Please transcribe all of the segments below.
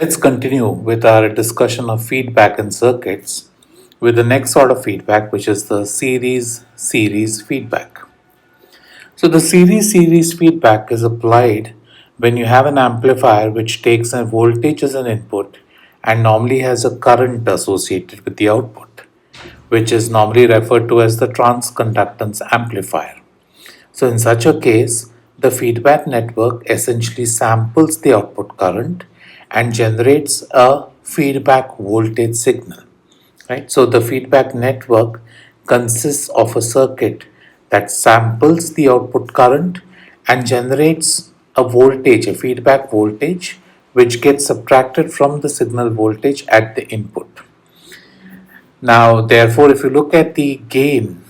Let's continue with our discussion of feedback in circuits with the next sort of feedback, which is the series feedback. So the series feedback is applied when you have an amplifier which takes a voltage as an input and normally has a current associated with the output, which is normally referred to as the transconductance amplifier. So in such a case, the feedback network essentially samples the output current and generates a feedback voltage signal. Right? So the feedback network consists of a circuit that samples the output current and generates a voltage, a feedback voltage, which gets subtracted from the signal voltage at the input. Now, therefore, if you look at the gain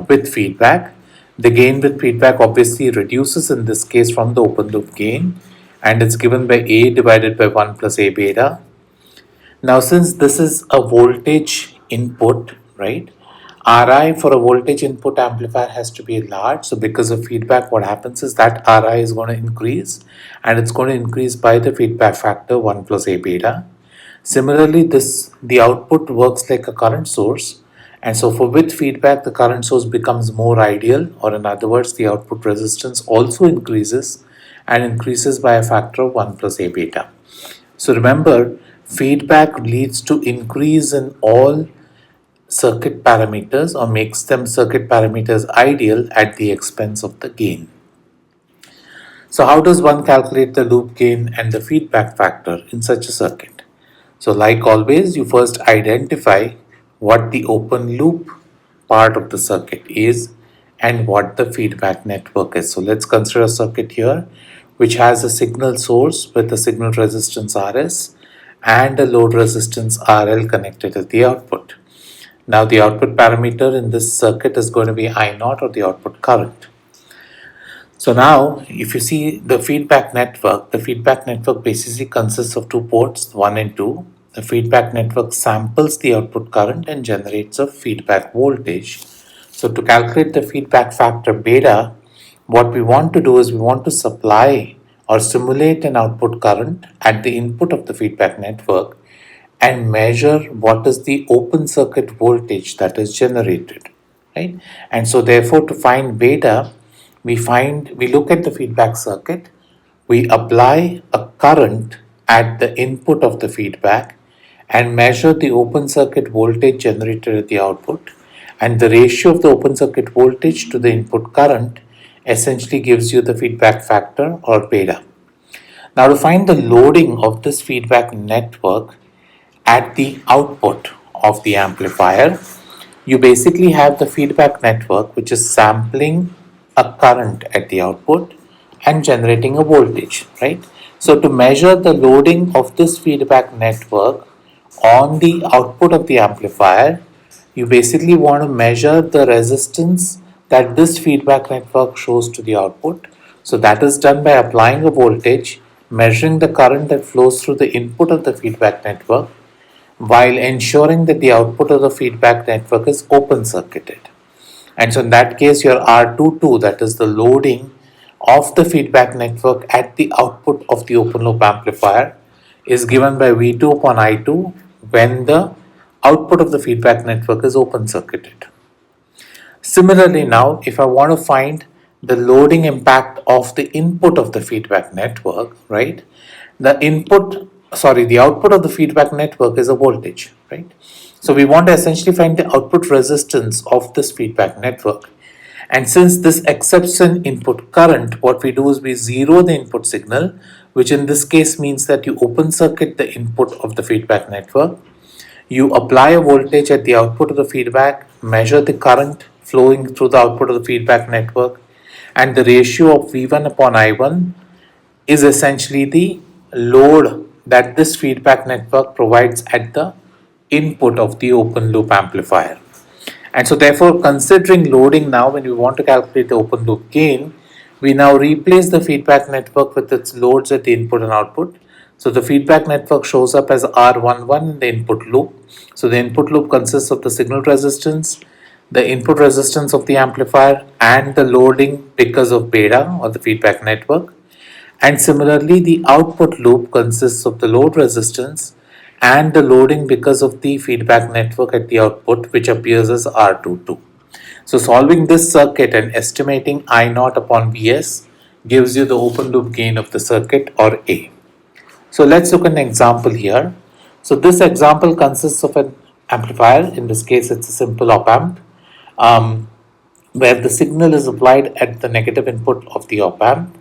with feedback, the gain with feedback obviously reduces in this case from the open loop gain, and it's given by A divided by 1 plus A beta. Now, since this is a voltage input, right, Ri for a voltage input amplifier has to be large. So because of feedback, what happens is that Ri is going to increase, and it's going to increase by the feedback factor 1 plus A beta. Similarly, the output works like a current source, and so for with feedback, the current source becomes more ideal, or in other words, the output resistance also increases and increases by a factor of 1 plus A beta. So remember, feedback leads to increase in all circuit parameters or makes them circuit parameters ideal at the expense of the gain. So how does one calculate the loop gain and the feedback factor in such a circuit? So like always, you first identify what the open loop part of the circuit is and what the feedback network is. So let's consider a circuit here which has a signal source with a signal resistance Rs and a load resistance RL connected at the output. Now the output parameter in this circuit is going to be I0 or the output current. So now if you see the feedback network basically consists of two ports, 1 and 2. The feedback network samples the output current and generates a feedback voltage. So to calculate the feedback factor beta, what we want to do is we want to supply or simulate an output current at the input of the feedback network and measure what is the open circuit voltage that is generated, right? And so therefore to find beta, we look at the feedback circuit, we apply a current at the input of the feedback and measure the open circuit voltage generated at the output, and the ratio of the open circuit voltage to the input current essentially gives you the feedback factor or beta. Now to find the loading of this feedback network at the output of the amplifier, you basically have the feedback network which is sampling a current at the output and generating a voltage, right? So to measure the loading of this feedback network on the output of the amplifier, you basically want to measure the resistance that this feedback network shows to the output. So that is done by applying a voltage, measuring the current that flows through the input of the feedback network, while ensuring that the output of the feedback network is open circuited. And so in that case, your R22, that is the loading of the feedback network at the output of the open loop amplifier, is given by V2 upon I2 when the output of the feedback network is open circuited. Similarly, now if I want to find the loading impact of the input of the feedback network, right? The output of the feedback network is a voltage, right? So we want to essentially find the output resistance of this feedback network. And since this accepts an input current, what we do is we zero the input signal, which in this case means that you open circuit the input of the feedback network. You apply a voltage at the output of the feedback, measure the current flowing through the output of the feedback network, and the ratio of V1 upon I1 is essentially the load that this feedback network provides at the input of the open loop amplifier. And so therefore, considering loading now, when we want to calculate the open loop gain, we now replace the feedback network with its loads at the input and output. So the feedback network shows up as R11 in the input loop. So the input loop consists of the signal resistance, the input resistance of the amplifier, and the loading because of beta or the feedback network. And similarly, the output loop consists of the load resistance and the loading because of the feedback network at the output, which appears as R22. So solving this circuit and estimating I naught upon Vs gives you the open loop gain of the circuit, or A. So let's look at an example here. So this example consists of an amplifier. In this case, it's a simple op amp, where the signal is applied at the negative input of the op amp.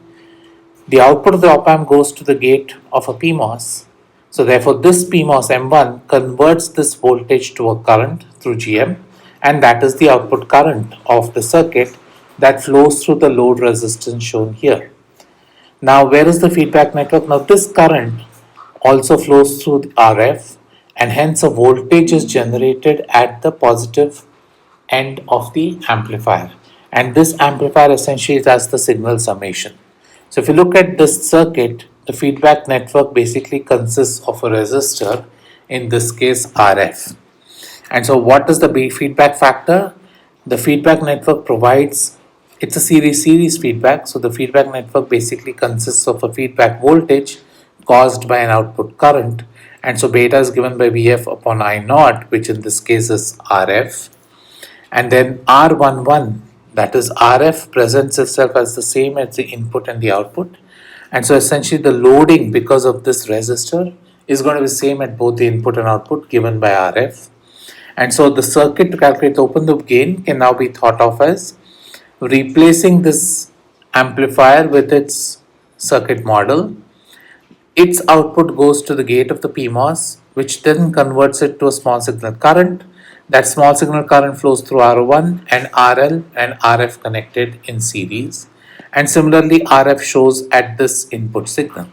The output of the op amp goes to the gate of a PMOS. So therefore this PMOS M1 converts this voltage to a current through GM, and that is the output current of the circuit that flows through the load resistance shown here. Now where is the feedback network? Now this current also flows through the RF, and hence a voltage is generated at the positive end of the amplifier, and this amplifier essentially does the signal summation. So if you look at this circuit, the feedback network basically consists of a resistor, in this case RF. And so what is the feedback factor? The feedback network provides, it's a series feedback, so the feedback network basically consists of a feedback voltage caused by an output current, and so beta is given by Vf upon I naught, which in this case is RF, and then R11, that is RF, presents itself as the same as the input and the output, and so essentially the loading because of this resistor is going to be same at both the input and output given by RF. And so the circuit to calculate the open loop gain can now be thought of as replacing this amplifier with its circuit model. Its output goes to the gate of the PMOS, which then converts it to a small signal current. That small signal current flows through R1 and RL and RF connected in series. And similarly, RF shows at this input signal.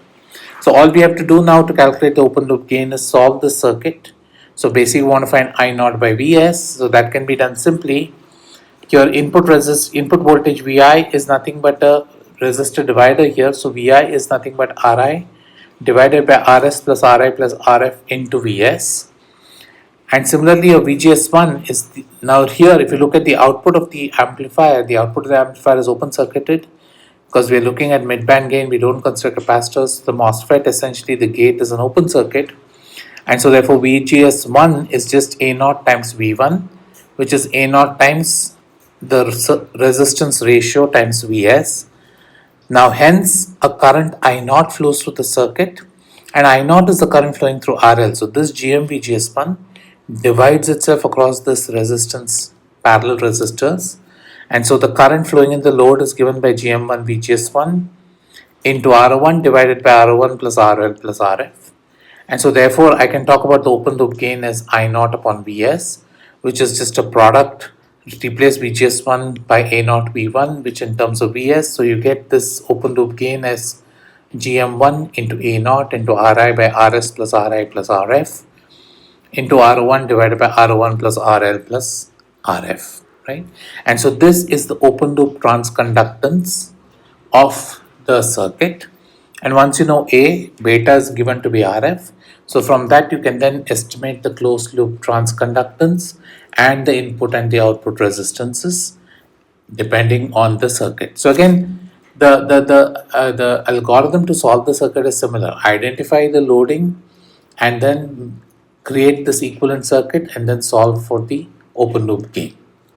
So all we have to do now to calculate the open loop gain is solve the circuit. So basically we want to find I naught by Vs. So that can be done simply. Your input voltage Vi is nothing but a resistor divider here. So Vi is nothing but Ri divided by Rs plus Ri plus Rf into Vs. And similarly, your VGS1 is now here. If you look at the output of the amplifier, the output of the amplifier is open circuited because we are looking at mid-band gain. We don't consider capacitors. The MOSFET, essentially the gate, is an open circuit, and so therefore VGS1 is just A naught times V1, which is A naught times the resistance ratio times Vs. Now hence a current I naught flows through the circuit, and I naught is the current flowing through RL. So this GM VGS1 divides itself across this resistance parallel resistors, and so the current flowing in the load is given by GM1 VGS1 into R1 divided by R1 plus RL plus RF. And so therefore I can talk about the open loop gain as I naught upon Vs, which is just a product. Replace VGS1 by A naught V1, which in terms of Vs, so you get this open loop gain as GM1 into A naught into Ri by Rs plus Ri plus Rf into R1 divided by R1 plus RL plus RF, right? And so this is the open loop transconductance of the circuit. And once you know A, beta is given to be RF. So from that you can then estimate the closed loop transconductance and the input and the output resistances depending on the circuit. So again, the algorithm to solve the circuit is similar. Identify the loading and then create this equivalent circuit and then solve for the open loop gain.